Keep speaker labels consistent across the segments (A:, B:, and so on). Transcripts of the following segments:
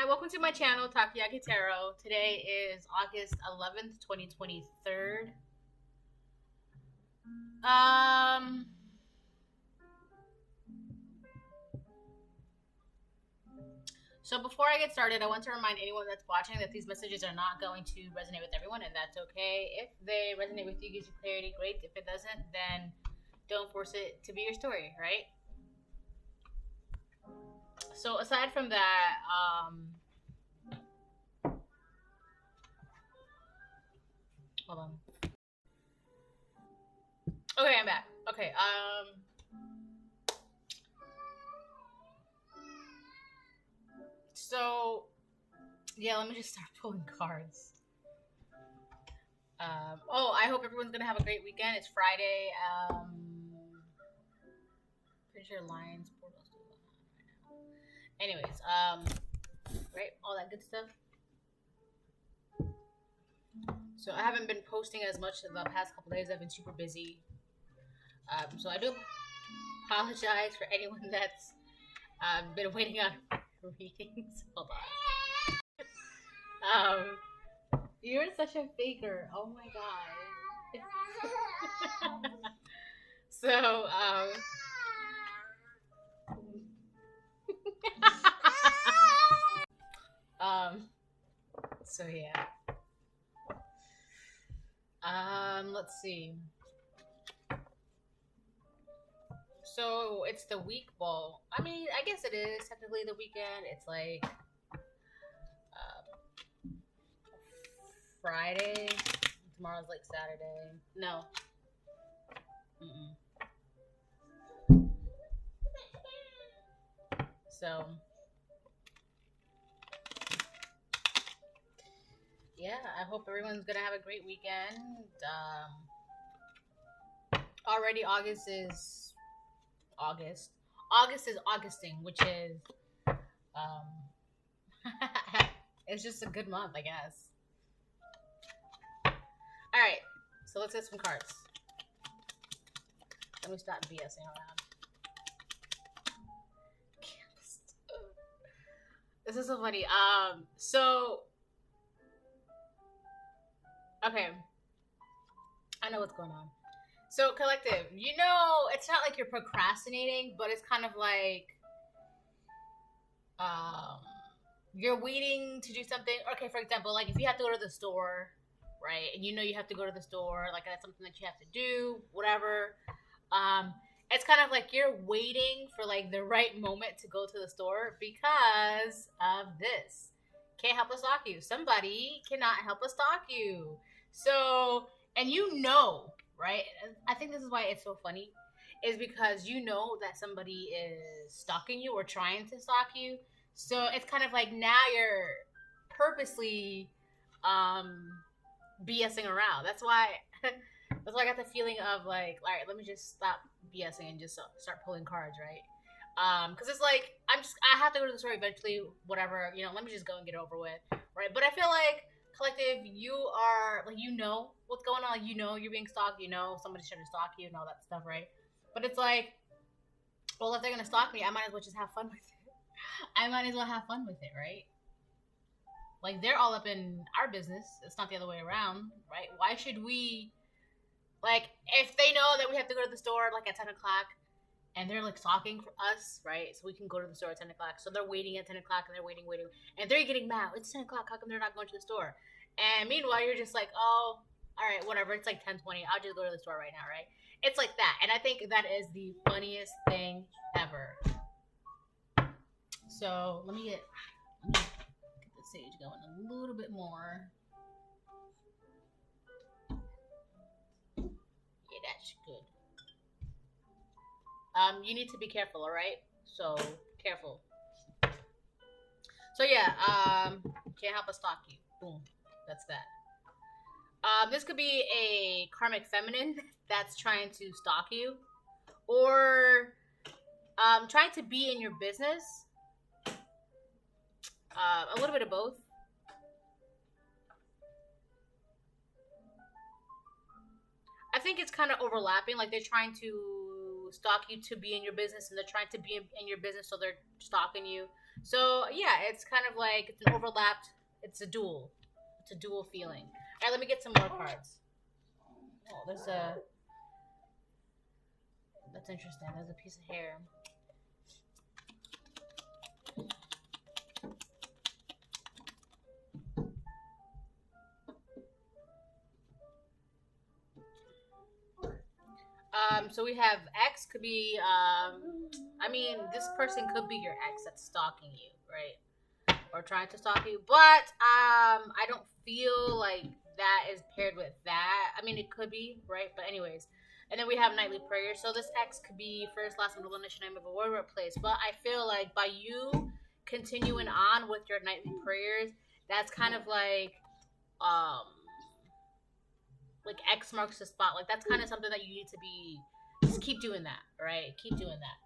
A: Hi, welcome to my channel, Takoyaki Tarot. Today is August 11th, 2023. So before I get started, I want to remind anyone that's watching that these messages are not going to resonate with everyone, and that's okay. If they resonate with you, gives you clarity, great. If it doesn't, then don't force it to be your story, right? So aside from that, hold on. Okay, I'm back. Okay, so yeah, let me just start pulling cards. Oh, I hope everyone's gonna have a great weekend. It's Friday. Pretty sure Lions portal's still on right now. Anyways, right, all that good stuff. So I haven't been posting as much in the past couple days. I've been super busy. So I do apologize for anyone that's been waiting on readings. Hold on. You're such a faker. Oh my god. So, so yeah. Let's see. So it's the week ball. I mean, I guess it is technically the weekend. It's like Friday. Tomorrow's like Saturday. No. So yeah, I hope everyone's gonna have a great weekend. Already August is Augusting, which is it's just a good month, I guess. All right, so let's get some cards. Let me stop BSing around. This is so funny. So okay, I know what's going on. So collective, you know, it's not like you're procrastinating, but it's kind of like you're waiting to do something. Okay, for example, like if you have to go to the store, right, and you know you have to go to the store, like that's something that you have to do, whatever. It's kind of like you're waiting for like the right moment to go to the store because of this. Can't help but stalk you. Somebody cannot but stalk you. So, and you know, right? I think this is why it's so funny, is because you know that somebody is stalking you or trying to stalk you. So it's kind of like now you're purposely BSing around. That's why I got the feeling of like, all right, let me just stop BSing and just start pulling cards, right? Because it's like I have to go to the store eventually, whatever, you know. Let me just go and get it over with, right? But I feel like collective, you are like, you know what's going on, like, you know you're being stalked, you know somebody's trying to stalk you and all that stuff, right? But it's like, well, if they're gonna stalk me, I might as well just have fun with it. I might as well have fun with it, right? Like, they're all up in our business. It's not the other way around, right? Why should we, like, if they know that we have to go to the store like at 10 o'clock and they're like stalking for us, right? So we can go to the store at 10 o'clock. So they're waiting at 10 o'clock and they're waiting. And they're getting mad. It's 10 o'clock. How come they're not going to the store? And meanwhile, you're just like, oh, all right, whatever. It's like 10:20. I'll just go to the store right now, right? It's like that. And I think that is the funniest thing ever. So let me get the sage going a little bit more. Yeah, that's good. You need to be careful, all right? So careful. So yeah, can't help but stalk you. Boom, that's that. This could be a karmic feminine that's trying to stalk you, or trying to be in your business. A little bit of both. I think it's kind of overlapping. Like, they're trying to stalk you to be in your business, and they're trying to be in your business, so they're stalking you. So yeah, it's kind of like it's an overlapped. It's a dual. It's a dual feeling. All right, let me get some more cards. Oh, there's a. That's interesting. There's a piece of hair. So we have X could be, I mean, this person could be your ex that's stalking you, right? Or trying to stalk you, but I don't feel like that is paired with that. I mean, it could be, right? But anyways, and then we have nightly prayers. So this X could be first, last, middle initial name of a word or a place. But I feel like by you continuing on with your nightly prayers, that's kind of like X marks the spot. Like that's kind of something that you need to be. Just keep doing that, right? Keep doing that.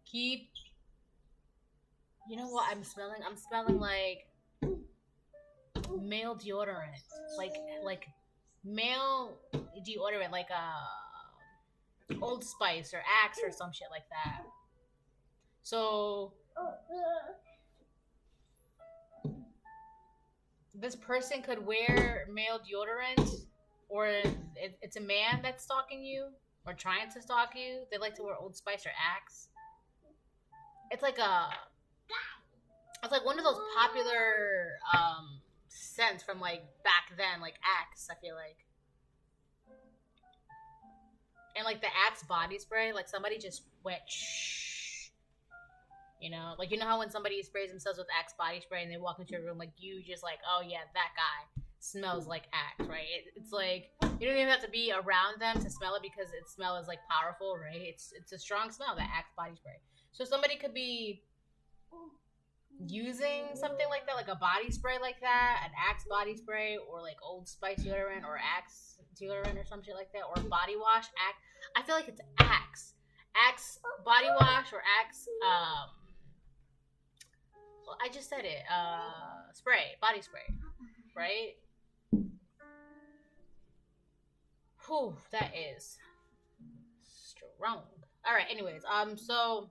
A: Keep. You know what I'm smelling? I'm smelling like male deodorant, like male deodorant, like Old Spice or Axe or some shit like that. So this person could wear male deodorant, or it's a man that's stalking you or trying to stalk you. They like to wear Old Spice or Axe. It's like one of those popular scents from like back then, like Axe. I feel like, and like the Axe body spray, like somebody just went shh. You know, like you know how when somebody sprays themselves with Axe body spray and they walk into a room, like you just like, oh yeah, that guy smells like Axe, right? It's like you don't even have to be around them to smell it because its smell is like powerful, right? It's a strong smell, that Axe body spray. So somebody could be using something like that, like a body spray like that, an Axe body spray, or like Old Spice deodorant or Axe deodorant or some shit like that, or body wash. Axe. I feel like it's Axe body wash or Axe. Well, I just said it. Spray, body spray, right? Whew, that is strong. All right. Anyways, so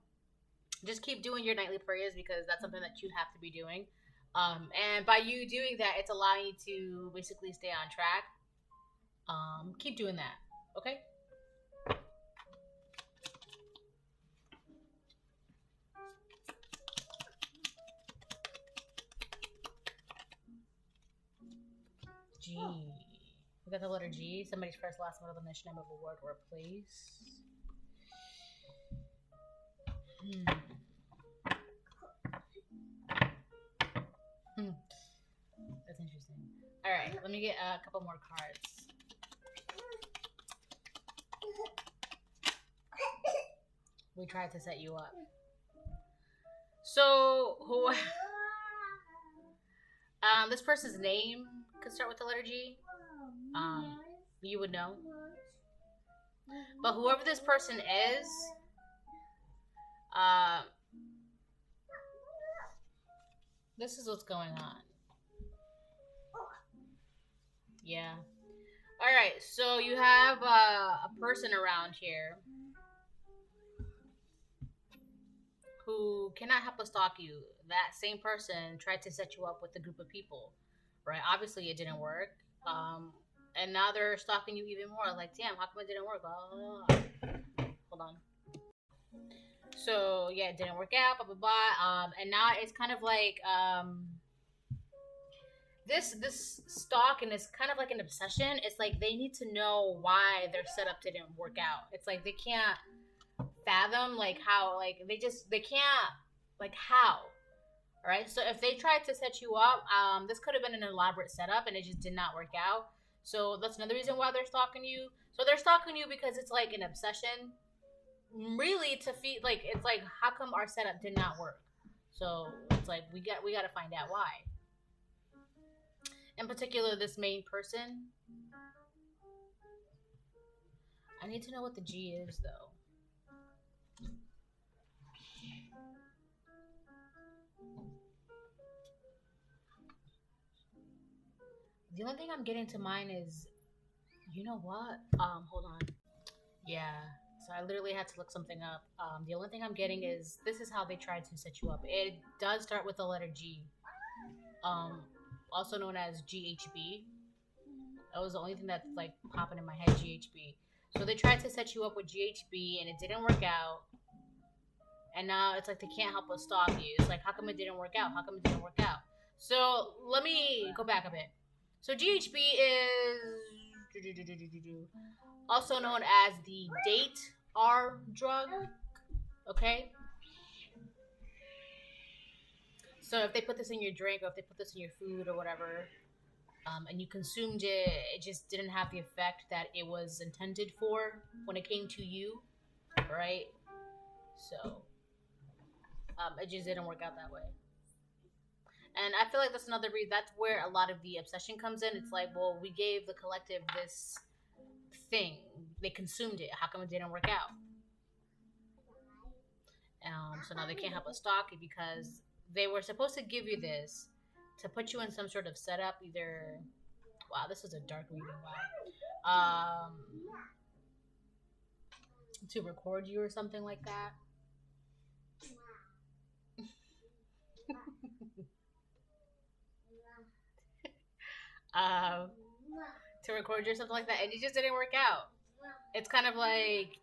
A: just keep doing your nightly prayers because that's something that you have to be doing. And by you doing that, it's allowing you to basically stay on track. Keep doing that. Okay. G. We got the letter G. Somebody's first, last, middle initial name of a word or a place. That's interesting. All right, let me get a couple more cards. We tried to set you up. So, this person's name could start with the letter G. You would know. But whoever this person is, this is what's going on. Yeah. All right. So you have a person around here who cannot help but stalk you. That same person tried to set you up with a group of people, right? Obviously, it didn't work. And now they're stalking you even more. Like, damn, how come it didn't work? Hold on. So yeah, it didn't work out. Blah blah blah. And now it's kind of like this stalk, and it's kind of like an obsession. It's like they need to know why their setup didn't work out. It's like they can't fathom like how, like they can't, like how. All right. So if they tried to set you up, this could have been an elaborate setup, and it just did not work out. So that's another reason why they're stalking you. So they're stalking you because it's like an obsession, really, to feed. Like it's like, how come our setup did not work? So it's like we got to find out why. In particular, this main person. I need to know what the G is, though. The only thing I'm getting to mind is, you know what? Hold on. Yeah. So I literally had to look something up. The only thing I'm getting is this is how they tried to set you up. It does start with the letter G, um, also known as GHB. That was the only thing that's like popping in my head, GHB. So they tried to set you up with GHB and it didn't work out. And now it's like they can't help but stalk you. It's like, how come it didn't work out? How come it didn't work out? So let me go back a bit. So GHB is also known as the date R drug. Okay? So if they put this in your drink or if they put this in your food or whatever, and you consumed it, it just didn't have the effect that it was intended for when it came to you, right? So it just didn't work out that way. And I feel like that's another reason. That's where a lot of the obsession comes in. It's like, well, we gave the collective this thing. They consumed it. How come it didn't work out? So now they can't help but stalk you because they were supposed to give you this to put you in some sort of setup. Either, wow, this is a dark reading. Wow. To record you or something like that. To record you or something like that, and it just didn't work out. It's kind of like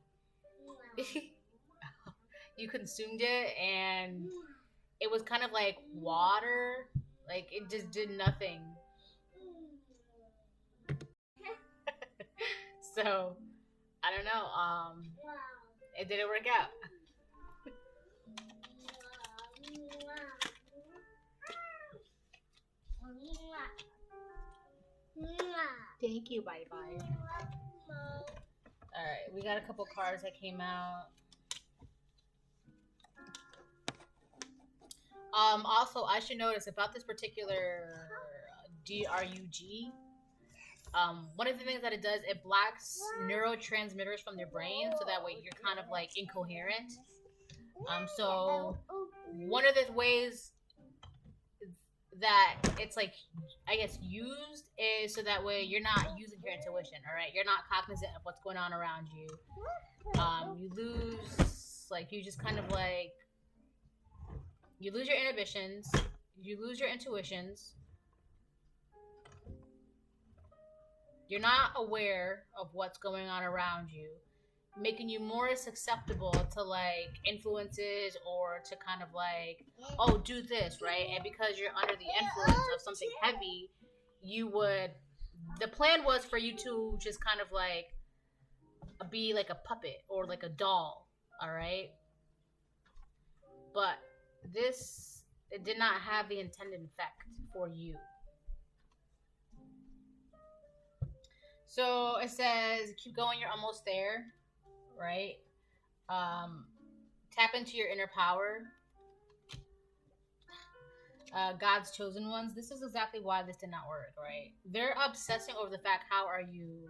A: you consumed it and it was kind of like water, like it just did nothing. So I don't know, it didn't work out. Thank you, bye bye. Alright, we got a couple cards that came out. Also, I should notice about this particular DRUG. One of the things that it does, it blocks neurotransmitters from their brain, so that way you're kind of like incoherent. So one of the ways that it's like, I guess, used is so that way you're not using your intuition, all right? You're not cognizant of what's going on around you. You lose, like, you just kind of like, you lose your inhibitions, you lose your intuitions. You're not aware of what's going on around you, making you more susceptible to like influences or to kind of like, oh, do this, right? And because you're under the influence of something heavy, the plan was for you to just kind of like be like a puppet or like a doll, all right? But it did not have the intended effect for you. So it says, keep going, you're almost there, right? Tap into your inner power. God's chosen ones. This is exactly why this did not work, right? They're obsessing over the fact, how are you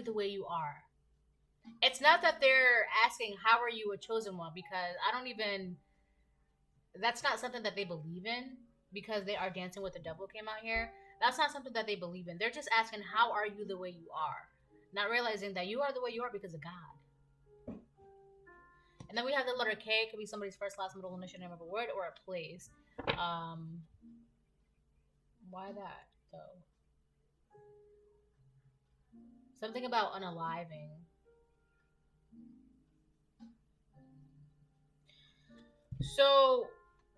A: the way you are? It's not that they're asking, how are you a chosen one? Because that's not something that they believe in, because they are dancing with the devil came out here. That's not something that they believe in. They're just asking, how are you the way you are? Not realizing that you are the way you are because of God. And then we have the letter K. It could be somebody's first, last, middle, initial name of a word or a place. Why that, though? Something about unaliving. So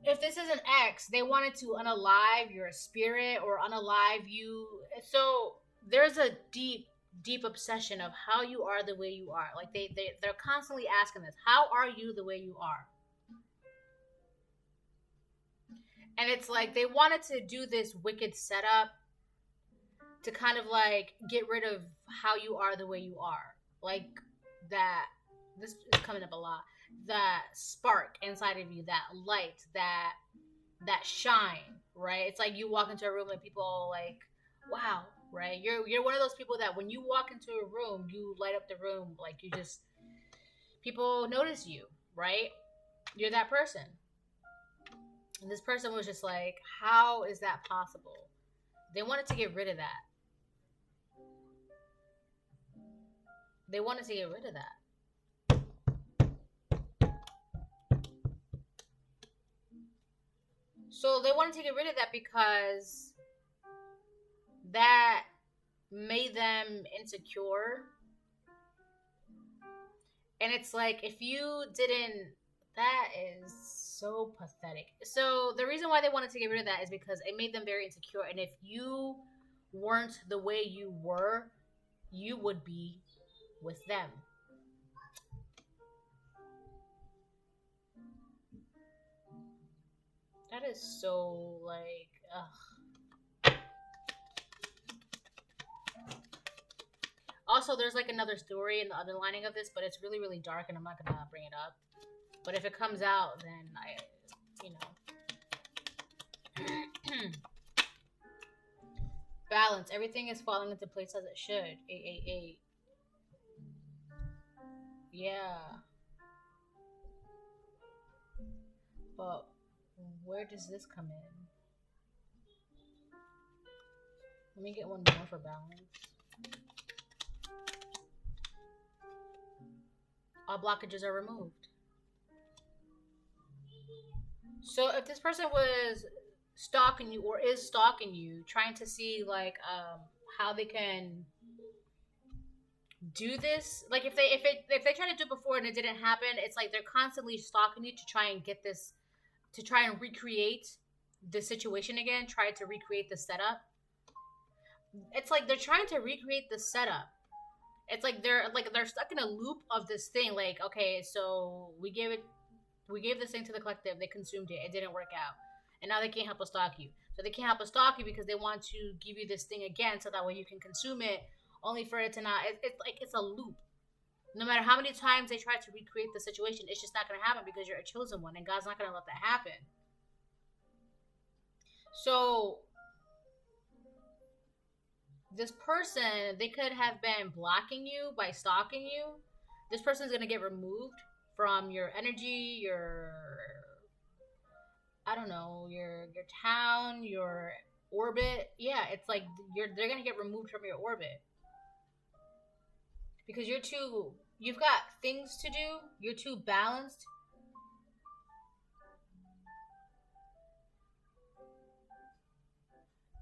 A: if this is an X, they wanted to unalive your spirit or unalive you. So there's a deep obsession of how you are the way you are. Like they're constantly asking this, how are you the way you are? And it's like they wanted to do this wicked setup to kind of like get rid of how you are the way you are. Like that, this is coming up a lot. That spark inside of you, that light, that shine, right? It's like you walk into a room and people like, wow, right? You're one of those people that when you walk into a room, you light up the room. Like you just, people notice you, right? You're that person. And this person was just like, how is that possible? They wanted to get rid of that. They wanted to get rid of that. So they wanted to get rid of that because that made them insecure. And it's like, if you didn't, that is so pathetic. So the reason why they wanted to get rid of that is because it made them very insecure. And if you weren't the way you were, you would be with them. That is so, like, ugh. Also, there's like another story in the underlining of this, but it's really, really dark, and I'm not gonna bring it up. But if it comes out, then balance. Everything is falling into place as it should. 888. Yeah. But where does this come in? Let me get one more for balance. All blockages are removed. So if this person was stalking you or is stalking you, trying to see like how they can do this, like if they tried to do it before and it didn't happen, it's like they're constantly stalking you to try and get this, to try and recreate the situation again, try to recreate the setup. It's like they're trying to recreate the setup. It's like they're stuck in a loop of this thing. Like, okay, so we gave this thing to the collective, they consumed it, it didn't work out, and now they can't help but stalk you. So they can't help but stalk you because they want to give you this thing again, so that way you can consume it, only for it to not. It's like it's a loop. No matter how many times they try to recreate the situation, it's just not going to happen because you're a chosen one, and God's not going to let that happen. So this person, they could have been blocking you by stalking you. This person is going to get removed from your energy, your, I don't know, your town, your orbit. Yeah, it's like they're going to get removed from your orbit. Because you've got things to do, you're too balanced.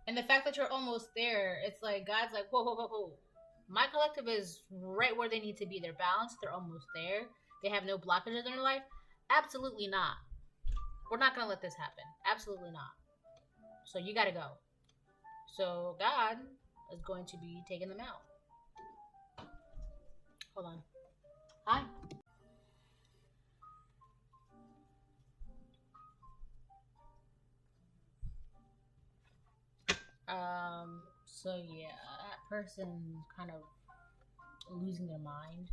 A: And the fact that you're almost there, it's like God's like, whoa, whoa, whoa, whoa. My collective is right where they need to be. They're balanced, they're almost there. They have no blockages in their life. Absolutely not. We're not going to let this happen. Absolutely not. So you got to go. So God is going to be taking them out. Hold on. Hi. So yeah, that person's kind of losing their mind.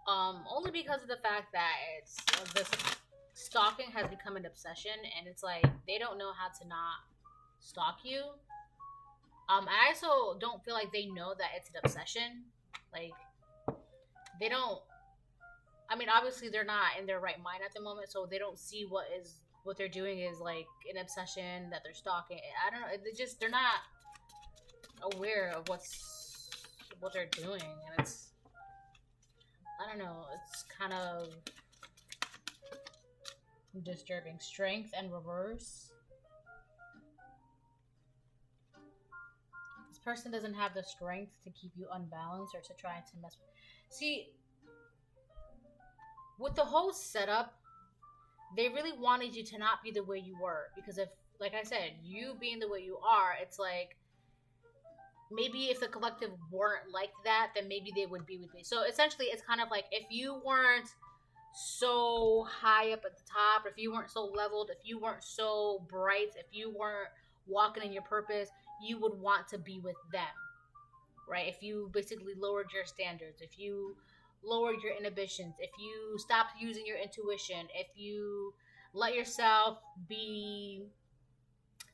A: Only because of the fact that this stalking has become an obsession, and it's like they don't know how to not stalk you. I also don't feel like they know that it's an obsession. Like, they don't. I mean, obviously they're not in their right mind at the moment, so they don't see what they're doing is like an obsession, that they're stalking. I don't know. They're not aware of what they're doing, and it's, I don't know, it's kind of disturbing. Strength and reverse. This person doesn't have the strength to keep you unbalanced or to try to mess with. See, with the whole setup, they really wanted you to not be the way you were, because if, like I said, you being the way you are, it's like, maybe if the collective weren't like that, then maybe they would be with me. So essentially, it's kind of like, if you weren't so high up at the top, if you weren't so leveled, if you weren't so bright, if you weren't walking in your purpose, you would want to be with them, right? If you basically lowered your standards, if you lowered your inhibitions, if you stopped using your intuition, if you let yourself be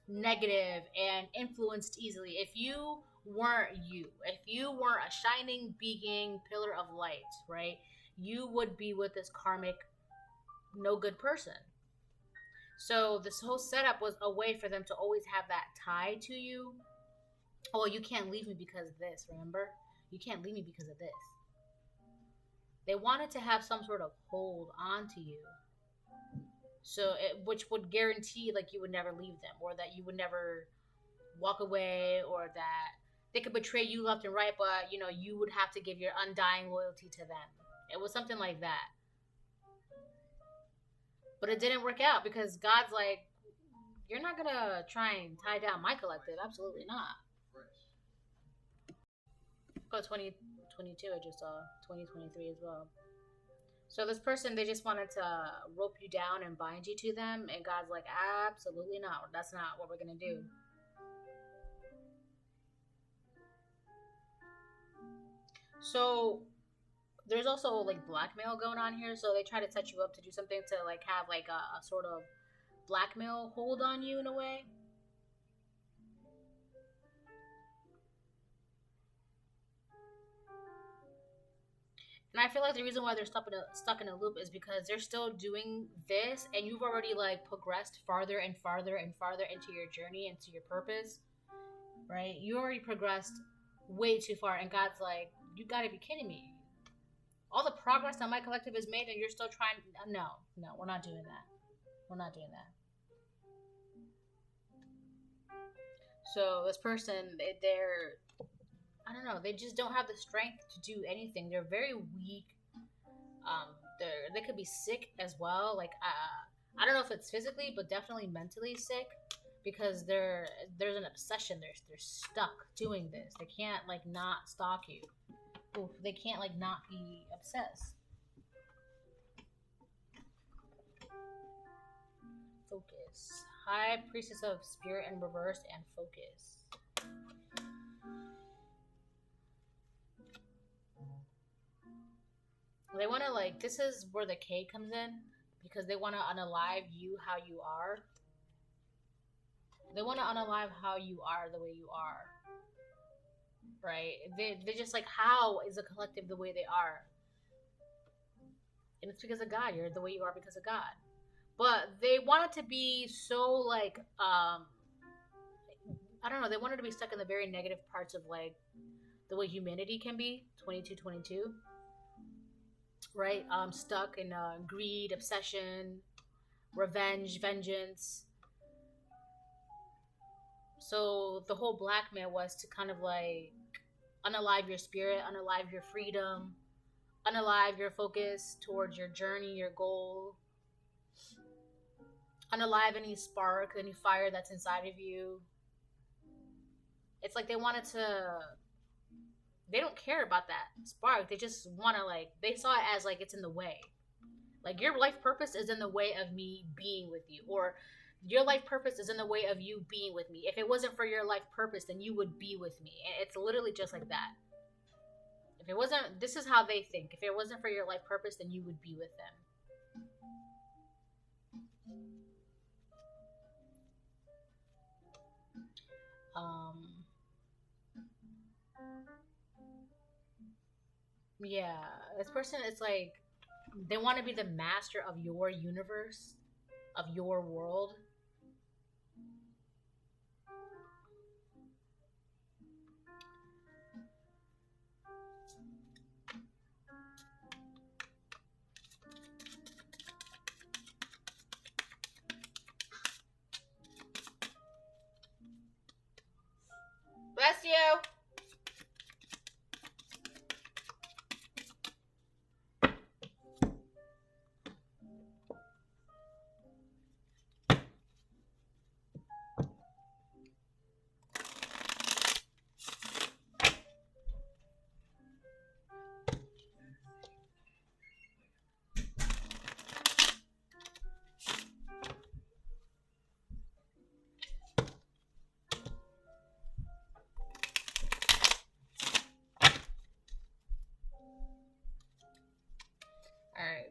A: negative and influenced easily, if you weren't you, if you weren't a shining, beacon pillar of light, right, you would be with this karmic, no good person. So this whole setup was a way for them to always have that tie to you. Oh, you can't leave me because of this, remember? You can't leave me because of this. They wanted to have some sort of hold onto you. So, which would guarantee, like, you would never leave them, or that you would never walk away, or that they could betray you left and right, but, you know, you would have to give your undying loyalty to them. It was something like that. But it didn't work out because God's like, you're not going to try and tie down my collective. Absolutely not. Oh, 2022, I just saw 2023 as well. So this person, they just wanted to rope you down and bind you to them. And God's like, absolutely not. That's not what we're going to do. So there's also like blackmail going on here. So they try to set you up to do something to like have like a sort of blackmail hold on you in a way. And I feel like the reason why they're stuck in a loop is because they're still doing this, and you've already like progressed farther and farther and farther into your journey, into your purpose, right? You already progressed way too far, and God's like, you gotta be kidding me. All the progress that my collective has made, and you're still trying. No, we're not doing that. We're not doing that. So this person, they're, I don't know, they just don't have the strength to do anything. They're very weak. They could be sick as well. Like, I don't know if it's physically, but definitely mentally sick, because there's an obsession. They're stuck doing this. They can't like not stalk you. Oof, they can't like not be obsessed. Focus. High Priestess of Spirit in reverse and focus. They want to like, this is where the K comes in, because they want to unalive you how you are. They want to unalive how you are the way you are. Right? They're just like, how is a collective the way they are? And it's because of God. You're the way you are because of God. But they want it to be so like, I don't know, they wanted to be stuck in the very negative parts of like the way humanity can be, 2222. Right? Stuck in greed, obsession, revenge, vengeance. So the whole blackmail was to kind of like unalive your spirit, unalive your freedom, unalive your focus towards your journey, your goal, unalive any spark, any fire that's inside of you. It's like they wanted to, they don't care about that spark. They just want to like, they saw it as like it's in the way. Like your life purpose is in the way of me being with you, or your life purpose is in the way of you being with me. If it wasn't for your life purpose, then you would be with me. And it's literally just like that. If it wasn't, this is how they think. If it wasn't for your life purpose, then you would be with them. Yeah, this person is like, they want to be the master of your universe, of your world. Bless you. Alright.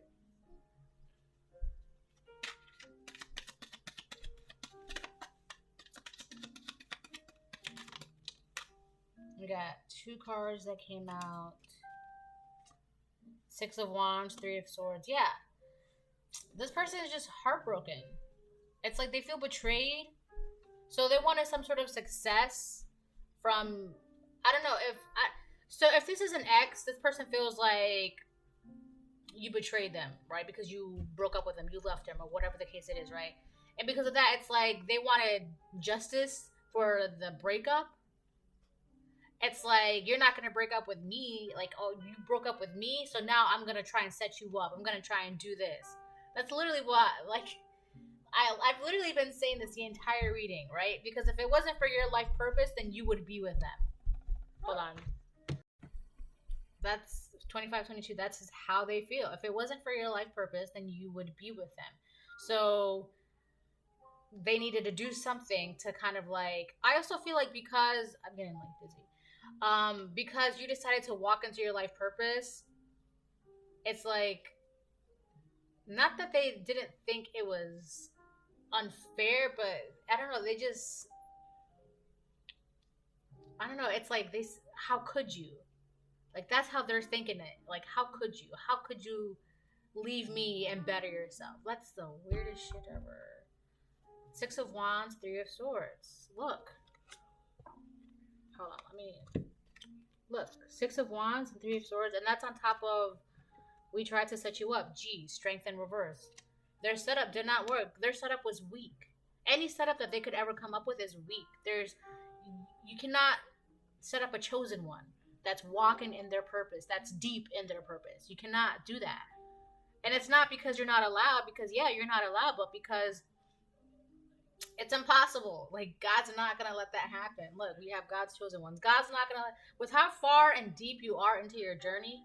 A: We got 2 cards that came out. 6 of Wands, 3 of Swords. Yeah. This person is just heartbroken. It's like they feel betrayed. So they wanted some sort of success from, I don't know if, So if this is an ex, this person feels like you betrayed them, right? Because you broke up with them, you left them, or whatever the case it is, right? And because of that, it's like they wanted justice for the breakup. It's like, you're not going to break up with me. Like, oh, you broke up with me, so now I'm going to try and set you up. I'm going to try and do this. That's literally what, like, I've literally been saying this the entire reading, right? Because if it wasn't for your life purpose, then you would be with them. Hold on. That's 25-22. That's just how they feel. If it wasn't for your life purpose, then you would be with them. So they needed to do something to kind of like, I also feel like, because I'm getting like dizzy, because you decided to walk into your life purpose, it's like, not that they didn't think it was unfair, but I don't know, they just, I don't know, it's like, how could you? Like, that's how they're thinking it. Like, how could you? How could you leave me and better yourself? That's the weirdest shit ever. 6 of Wands, 3 of Swords. Look. Hold on, let me... Look, 6 of Wands and 3 of Swords, and that's on top of, we tried to set you up. G, Strength in reverse. Their setup did not work. Their setup was weak. Any setup that they could ever come up with is weak. You cannot set up a chosen one that's walking in their purpose, that's deep in their purpose. You cannot do that. And it's not because you're not allowed, because yeah, you're not allowed, but because it's impossible. Like, God's not gonna let that happen. Look, we have God's chosen ones. God's not gonna with how far and deep you are into your journey,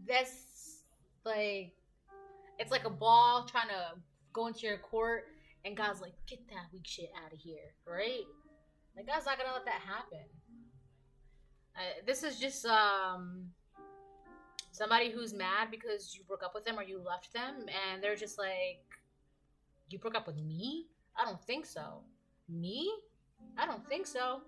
A: that's like, it's like a ball trying to go into your court, and God's like, get that weak shit out of here, right? Like, God's not gonna let that happen. This is just somebody who's mad because you broke up with them or you left them, and they're just like, you broke up with me? I don't think so. Me? I don't think so.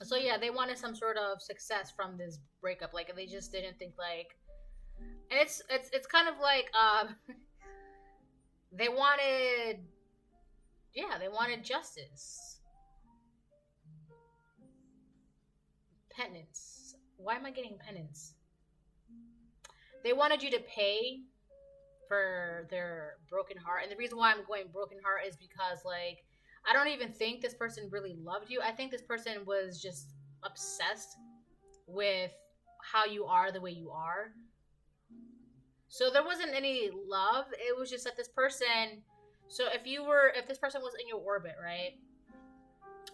A: So yeah, they wanted some sort of success from this breakup. Like, they just didn't think like, and it's kind of like they wanted justice. Penance. Why am I getting penance? They wanted you to pay for their broken heart. And the reason why I'm going broken heart is because, like, I don't even think this person really loved you. I think this person was just obsessed with how you are the way you are. So there wasn't any love. It was just that this person, so if this person was in your orbit, right?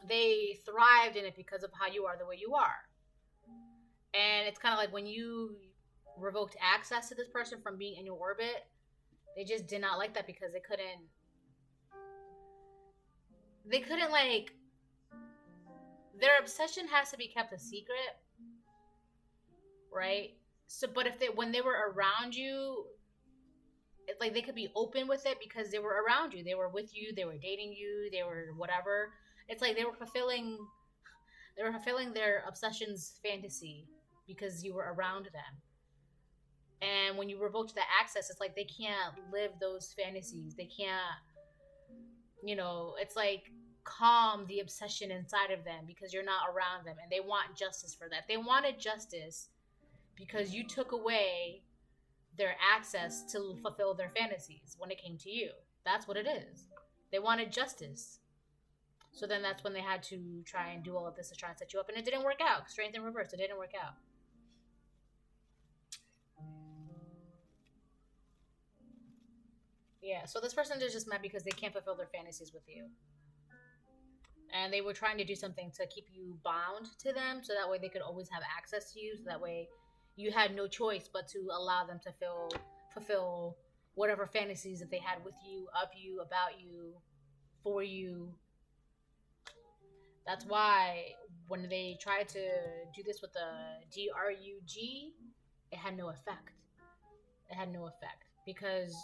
A: They thrived in it because of how you are the way you are. And it's kind of like when you revoked access to this person from being in your orbit, they just did not like that because they couldn't like, their obsession has to be kept a secret, right? So, but when they were around you, it's like they could be open with it because they were around you. They were with you. They were dating you. They were whatever. It's like they were fulfilling their obsession's fantasy because you were around them. And when you revoked that access, it's like they can't live those fantasies. They can't, it's like calm the obsession inside of them because you're not around them, and they want justice for that. They wanted justice because you took away their access to fulfill their fantasies when it came to you. That's what it is. They wanted justice. So then that's when they had to try and do all of this to try and set you up, and it didn't work out. Strength in reverse, it didn't work out. Yeah, so this person is just mad because they can't fulfill their fantasies with you. And they were trying to do something to keep you bound to them, so that way they could always have access to you, so that way you had no choice but to allow them to fulfill whatever fantasies that they had with you, of you, about you, for you. That's why when they tried to do this with the DRUG, it had no effect. It had no effect because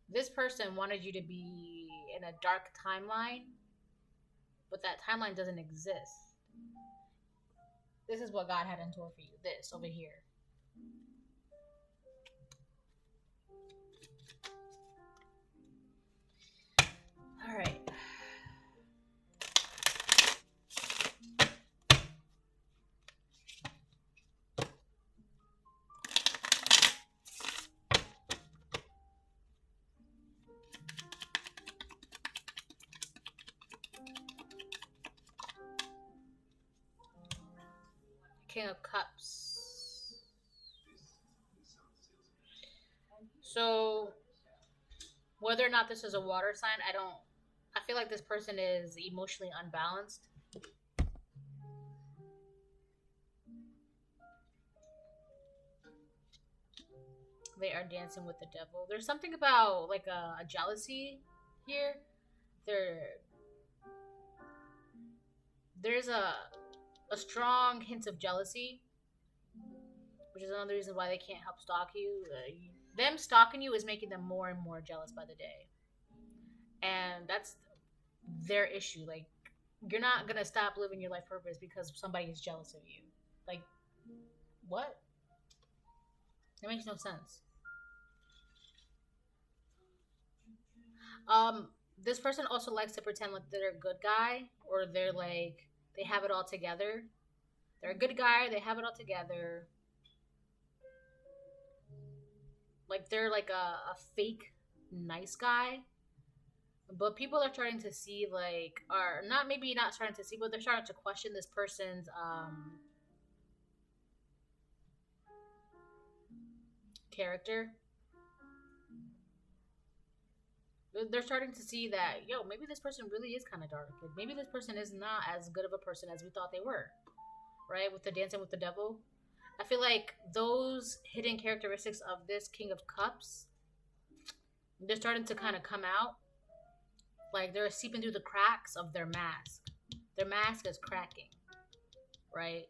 A: this person wanted you to be in a dark timeline, but that timeline doesn't exist. This is what God had in store for you. This over here. All right. King of Cups. So whether or not this is a water sign, I feel like this person is emotionally unbalanced. They are dancing with the devil. There's something about like a jealousy here. There's a strong hint of jealousy, which is another reason why they can't help stalk you. Them stalking you is making them more and more jealous by the day, and that's their issue. Like, you're not gonna stop living your life purpose because somebody is jealous of you. Like, what? That makes no sense. This person also likes to pretend like they're a good guy, or they're like they have it all together. They're a good guy, they have it all together. Like they're like a fake nice guy. But people are starting to see like, or not, maybe not starting to see, but they're starting to question this person's character. They're starting to see that, yo, maybe this person really is kind of dark. Like, maybe this person is not as good of a person as we thought they were, right? With the dancing with the devil. I feel like those hidden characteristics of this King of Cups, they're starting to kind of come out. Like, they're seeping through the cracks of their mask. Their mask is cracking, right?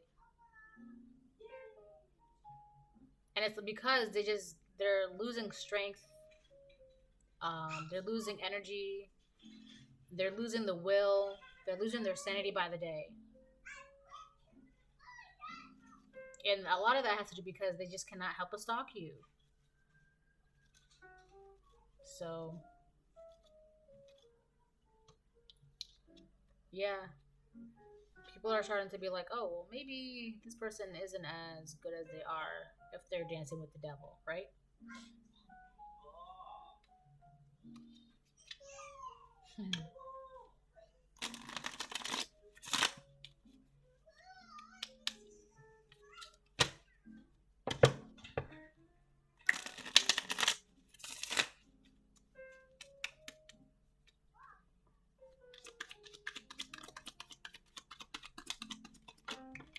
A: And it's because they're losing strength. They're losing energy. They're losing the will. They're losing their sanity by the day. And a lot of that has to do because they just cannot help but stalk you. So, yeah. People are starting to be like, oh, well, maybe this person isn't as good as they are if they're dancing with the devil, right?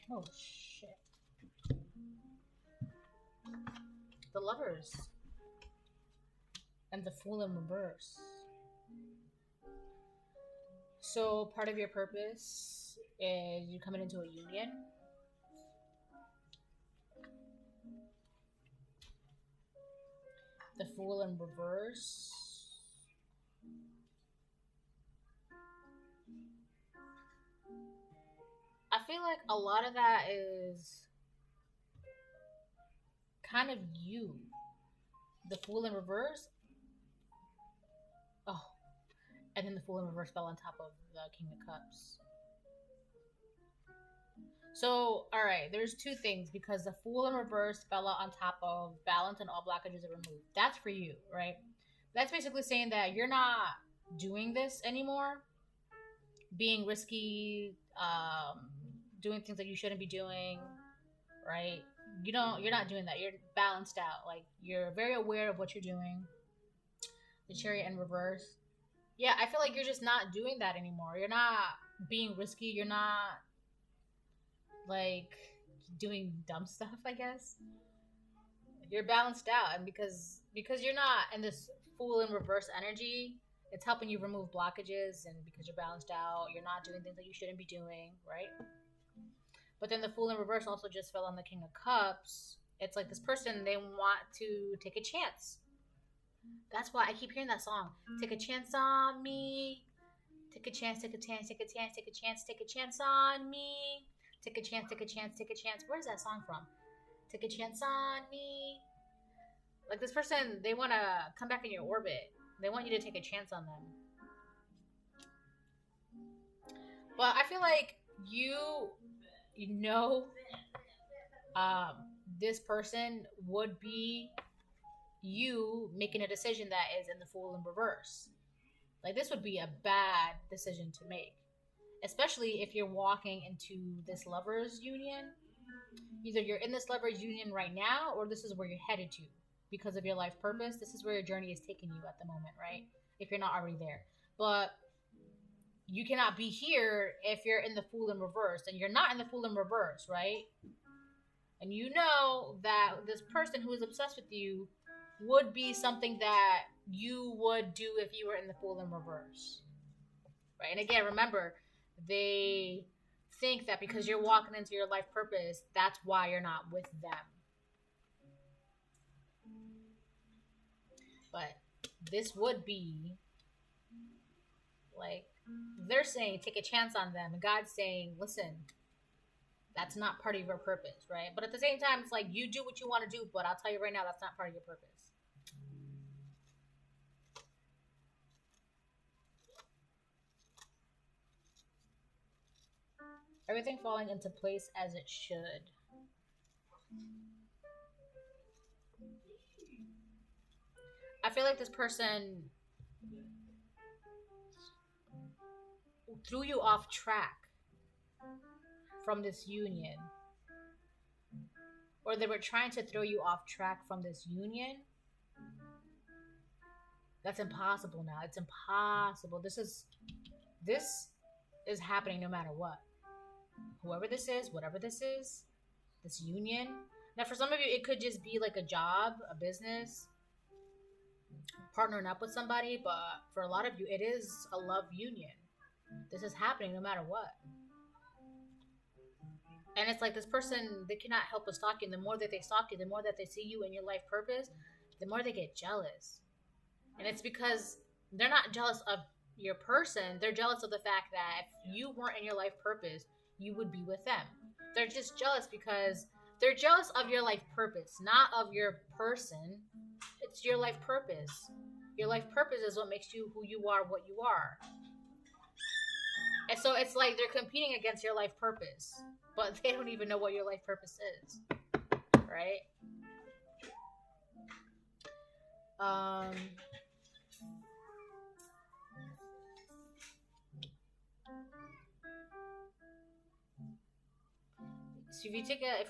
A: Oh, shit. The Lovers. And the Fool in reverse. So part of your purpose is you coming into a union. The Fool in reverse. I feel like a lot of that is kind of you. The Fool in reverse. Oh. And then the Fool in reverse fell on top of the King of Cups. So, alright, there's two things, because the Fool in reverse fell out on top of balance and all blockages are removed. That's for you, right? That's basically saying that you're not doing this anymore. Being risky, doing things that you shouldn't be doing, right? You're not doing that. You're balanced out. Like, you're very aware of what you're doing. The Chariot in reverse. Yeah, I feel like you're just not doing that anymore. You're not being risky. You're not, like, doing dumb stuff, I guess. You're balanced out. And because you're not in this Fool in reverse energy, it's helping you remove blockages. And because you're balanced out, you're not doing things that you shouldn't be doing, right? But then the Fool in reverse also just fell on the King of Cups. It's like this person, they want to take a chance. That's why I keep hearing that song. Take a chance on me. Take a chance, take a chance, take a chance, take a chance, take a chance on me. Take a chance, take a chance, take a chance. Where's that song from? Take a chance on me. Like, this person, they want to come back in your orbit. They want you to take a chance on them. But I feel like this person would be you making a decision that is in the Fool in reverse. Like, this would be a bad decision to make, especially if you're walking into this lovers union Either you're in this leverage union right now, or this is where you're headed to because of your life purpose. This is where your journey is taking you at the moment, right? If you're not already there. But you cannot be here if you're in the Fool in reverse, and you're not in the Fool in reverse, right? And you know that this person who is obsessed with you would be something that you would do if you were in the Fool in reverse, right? And again, remember, they think that because you're walking into your life purpose, that's why you're not with them. But this would be like, they're saying take a chance on them, and God's saying, listen, that's not part of your purpose, right? But at the same time, it's like, you do what you want to do, but I'll tell you right now, that's not part of your purpose. Everything falling into place as it should. I feel like this person threw you off track from this union. Or they were trying to throw you off track from this union. That's impossible now. It's impossible. This is happening no matter what. Whoever this is, whatever this is, this union. Now, for some of you, it could just be like a job, a business, partnering up with somebody. But for a lot of you, it is a love union. This is happening no matter what. And it's like this person, they cannot help but stalk you. And the more that they stalk you, the more that they see you in your life purpose, the more they get jealous. And it's because they're not jealous of your person. They're jealous of the fact that if you weren't in your life purpose, you would be with them. They're just jealous because they're jealous of your life purpose, not of your person. It's your life purpose. Your life purpose is what makes you who you are, what you are. And so it's like they're competing against your life purpose, but they don't even know what your life purpose is, right? So if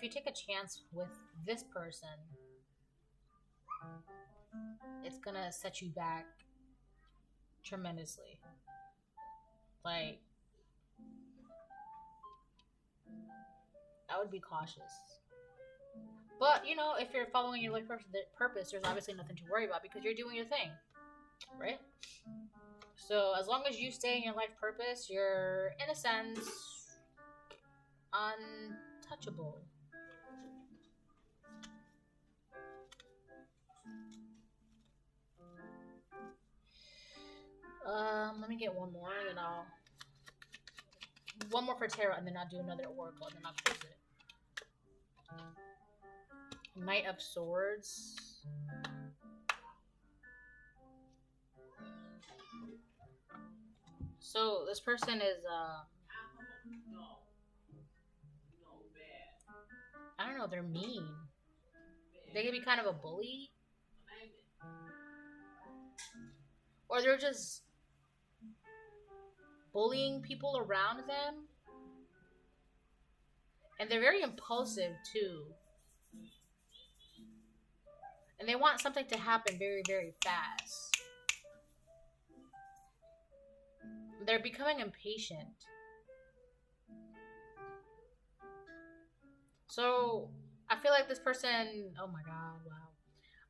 A: you take a chance with this person, it's gonna set you back tremendously. Like, I would be cautious. But, you know, if you're following your life purpose, there's obviously nothing to worry about because you're doing your thing, right? So as long as you stay in your life purpose, you're, in a sense, untouchable. Let me get one more, and then one more for Tarot, and then I'll do another oracle, and then I'll close it. Knight of Swords. So this person is I don't know, they're mean. They can be kind of a bully. Or they're just bullying people around them. And they're very impulsive too. And they want something to happen very, very fast. They're becoming impatient. So I feel like this person, oh my god,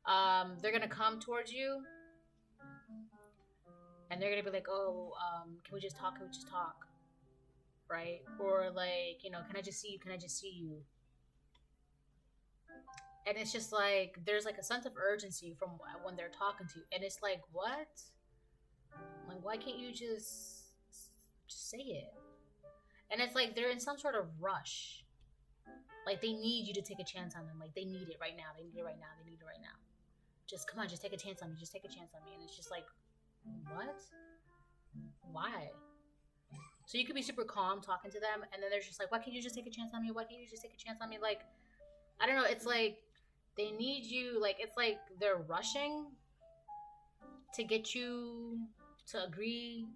A: wow. They're gonna come towards you. And they're gonna be like, oh, can we just talk? Can we just talk? Right? Or like, you know, can I just see you? Can I just see you? And it's just like, there's like a sense of urgency from when they're talking to you. And it's like, what? Like, why can't you just say it? And it's like, they're in some sort of rush. Like, they need you to take a chance on them. Like, they need it right now. They need it right now. They need it right now. Just, come on, just take a chance on me. Just take a chance on me. And it's just like, what? Why? So you could be super calm talking to them, and then they're just like, why can't you just take a chance on me? Why can't you just take a chance on me? Like, I don't know. It's like they need you. Like, it's like they're rushing to get you to agree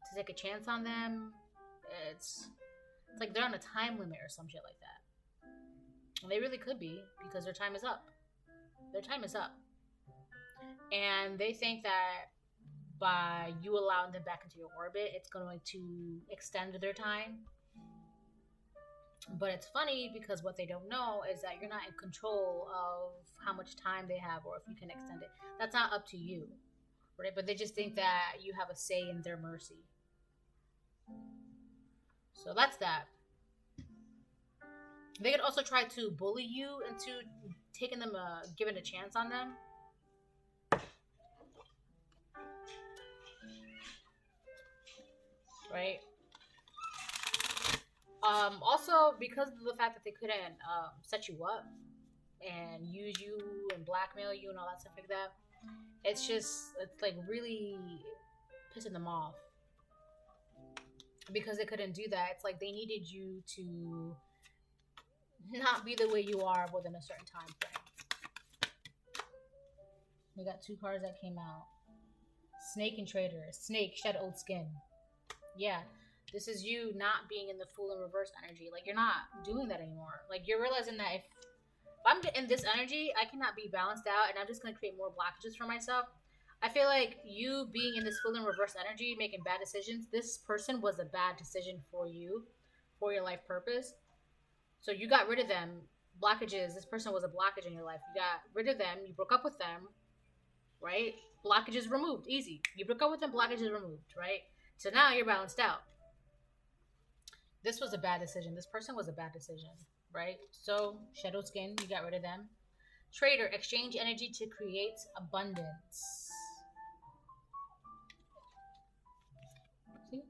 A: to take a chance on them. It's like they're on a time limit or some shit like that. And they really could be, because their time is up. Their time is up. And they think that by you allowing them back into your orbit, it's going to extend their time. But it's funny because what they don't know is that you're not in control of how much time they have or if you can extend it. That's not up to you, right? But they just think that you have a say in their mercy. So that's that. They could also try to bully you into taking them, giving a chance on them. Right? Also, because of the fact that they couldn't set you up and use you and blackmail you and all that stuff like that, it's like really pissing them off. Because they couldn't do that, it's like they needed you to not be the way you are within a certain time frame. We got 2 cards that came out. Snake and Traitor. Snake, shed old skin. Yeah, this is you not being in the Fool in reverse energy. Like, you're not doing that anymore. Like, you're realizing that if I'm in this energy, I cannot be balanced out, and I'm just going to create more blockages for myself. I feel like you being in this Fool in reverse energy, making bad decisions, this person was a bad decision for you, for your life purpose. So you got rid of them. Blockages. This person was a blockage in your life. You got rid of them. You broke up with them, right? Blockages removed. Easy. You broke up with them, blockages removed, right? So now you're balanced out. This was a bad decision. This person was a bad decision, right? So, shadow skin, you got rid of them. Trader, exchange energy to create abundance. See?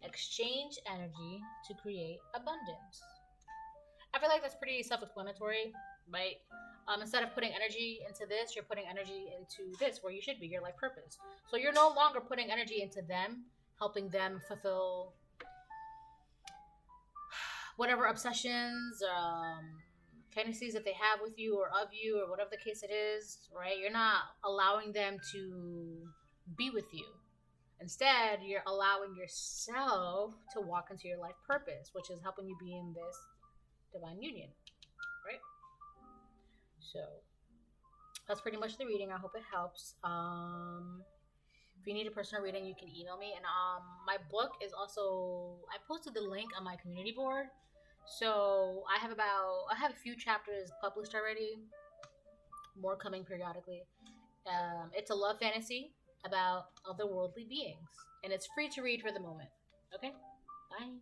A: Exchange energy to create abundance. I feel like that's pretty self-explanatory, right? Instead of putting energy into this, you're putting energy into this, where you should be, your life purpose. So you're no longer putting energy into them, helping them fulfill whatever obsessions, fantasies that they have with you or of you or whatever the case it is, right? You're not allowing them to be with you. Instead, you're allowing yourself to walk into your life purpose, which is helping you be in this divine union, right? So that's pretty much the reading. I hope it helps. If you need a personal reading, you can email me. And my book is also, I posted the link on my community board. So I have a few chapters published already. More coming periodically. It's a love fantasy about otherworldly beings. And it's free to read for the moment. Okay? Bye.